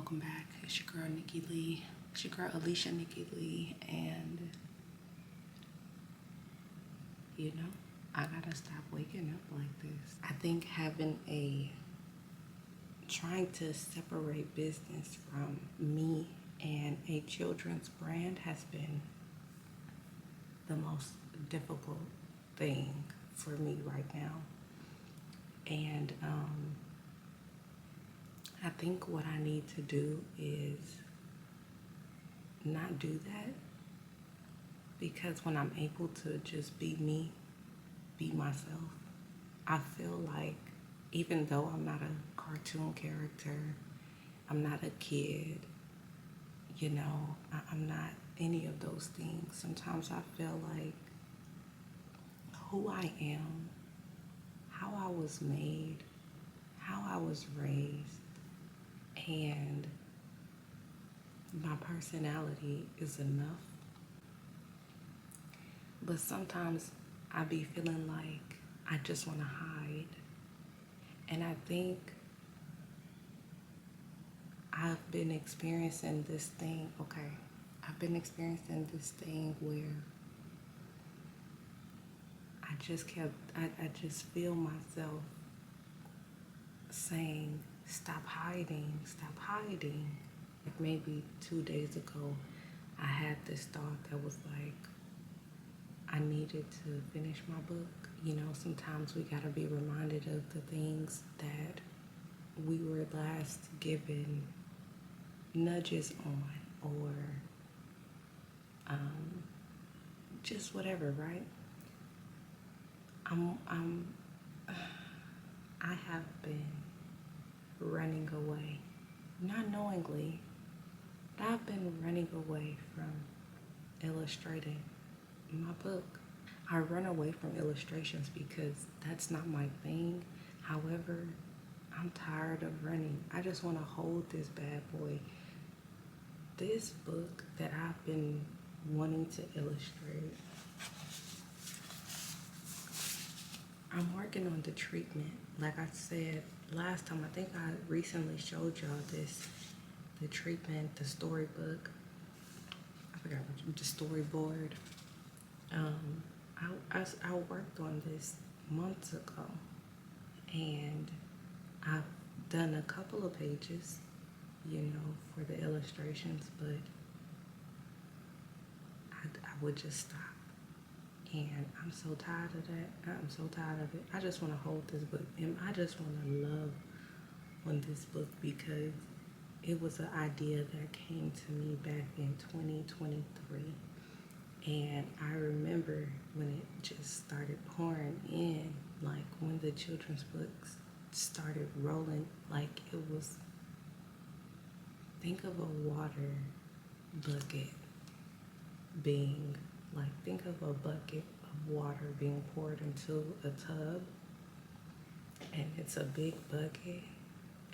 welcome back. It's your girl Nikki Lee. It's your girl Alicia Nikki Lee, and I gotta stop waking up like this. I think trying to separate business from me and a children's brand has been the most difficult thing for me right now. And I think what I need to do is not do that, because when I'm able to just be me, be myself, I feel like even though I'm not a cartoon character, I'm not a kid, I'm not any of those things. Sometimes I feel like who I am, how I was made, how I was raised, and my personality is enough. But sometimes I be feeling like I just want to hide. And I think I've been experiencing this thing where I just feel myself saying, stop hiding, stop hiding. Like maybe 2 days ago, I had this thought that was like, I needed to finish my book. Sometimes we gotta be reminded of the things that we were last given nudges on, or just whatever, right? I have been running away, not knowingly, but I've been running away from illustrating my book. I run away from illustrations because that's not my thing. However, I'm tired of running. I just want to hold this bad boy. This book that I've been wanting to illustrate, I'm working on the treatment. Like I said last time, I think I recently showed y'all the treatment, the storybook. I forgot the storyboard. I worked on this months ago, and I've done a couple of pages, for the illustrations, but I would just stop. And I'm so tired of that. I'm so tired of it. I just want to hold this book, and I just want to love on this book, because it was an idea that came to me back in 2023. And I remember when it just started pouring in, like when the children's books started rolling, like it was, think of a water bucket being, think of a bucket of water being poured into a tub, and it's a big bucket,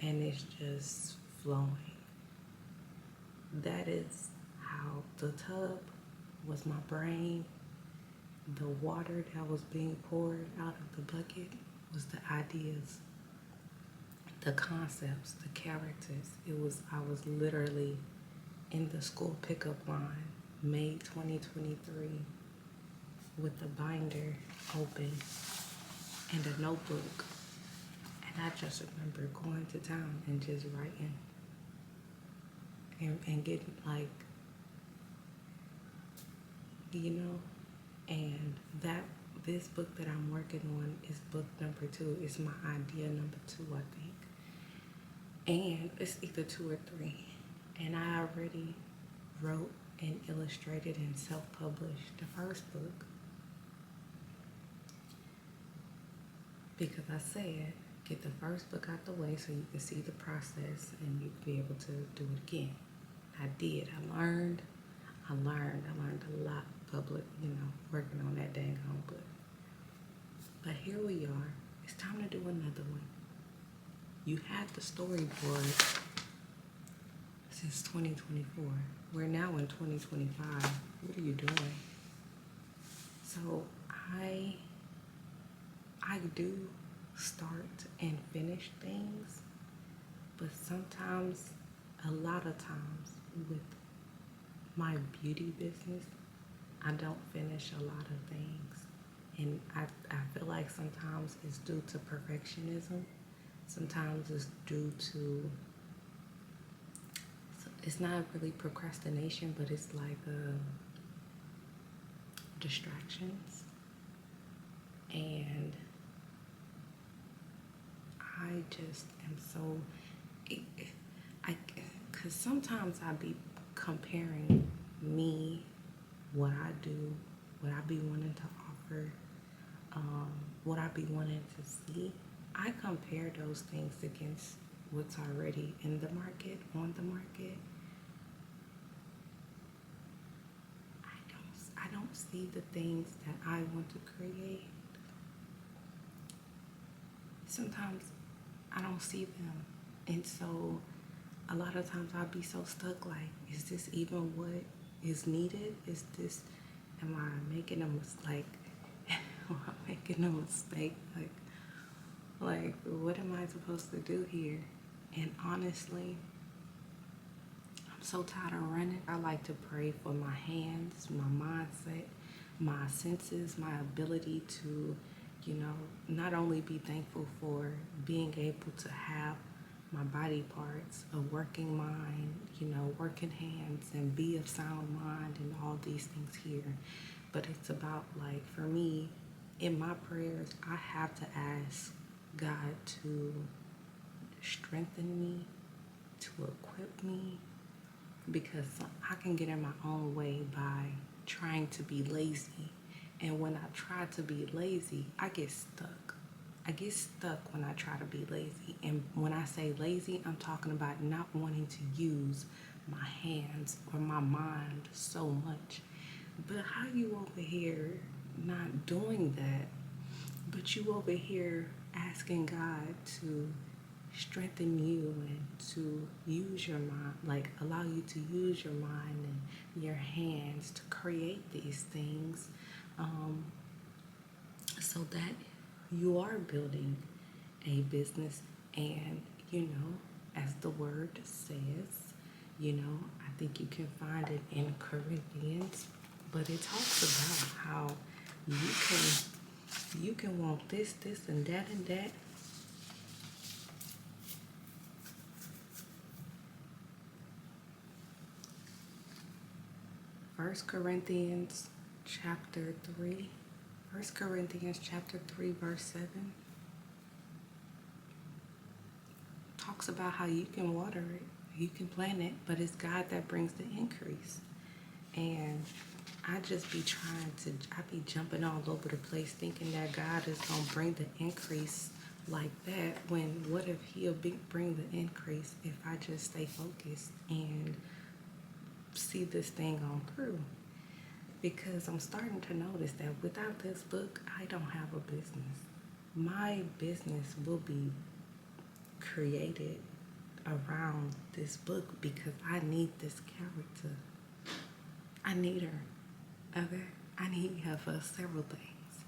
and it's just flowing. That is how the tub was my brain. The water that was being poured out of the bucket was the ideas, the concepts, the characters. I was literally in the school pickup line, May 2023, with the binder open and a notebook. And I just remember going to town and just writing and getting and this book that I'm working on is book number 2. It's my idea number 2, I think. And it's either 2 or 3. And I already wrote and illustrated and self-published the first book, because I said, get the first book out the way so you can see the process and you can be able to do it again. I did. I learned a lot public, working on that dang home book. But here we are. It's time to do another one. You had the storyboard since 2024. We're now in 2025. What are you doing? So I do start and finish things, but sometimes a lot of times with my beauty business, I don't finish a lot of things. And I feel like sometimes it's due to perfectionism. Sometimes it's due to, it's not really procrastination, but it's like distractions. And I just am so, because sometimes I be comparing me, what I do, what I be wanting to offer, what I be wanting to see. I compare those things against what's already in the market, on the market. I don't see the things that I want to create. Sometimes I don't see them. And so a lot of times I'll be so stuck, like, is this even what is needed? Is this, am I making a mistake? Am I making a mistake? Like, what am I supposed to do here? And honestly, I'm so tired of running. I like to pray for my hands, my mindset, my senses, my ability to, not only be thankful for being able to have my body parts, a working mind, working hands, and be of sound mind and all these things here. But it's about, like, for me, in my prayers, I have to ask God to strengthen me, to equip me, because I can get in my own way by trying to be lazy. And when I try to be lazy, I get stuck. I get stuck when I try to be lazy. And when I say lazy, I'm talking about not wanting to use my hands or my mind so much. But how you over here not doing that, but you over here asking God to strengthen you and to use your mind, like allow you to use your mind and your hands to create these things, so that you are building a business. And as the word says, I think you can find it in Corinthians, but it talks about how you can want this and that and that. First Corinthians chapter 3. 1 Corinthians chapter 3 verse 7 talks about how you can water it, you can plant it, but it's God that brings the increase. And I just be I be jumping all over the place thinking that God is going to bring the increase like that, when what if he'll bring the increase if I just stay focused and see this thing on through? Because I'm starting to notice that without this book, I don't have a business. My business will be created around this book because I need this character. I need her, okay? I need her for several things.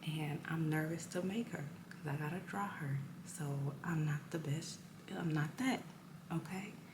And I'm nervous to make her because I gotta draw her. So I'm not the best. I'm not that, okay?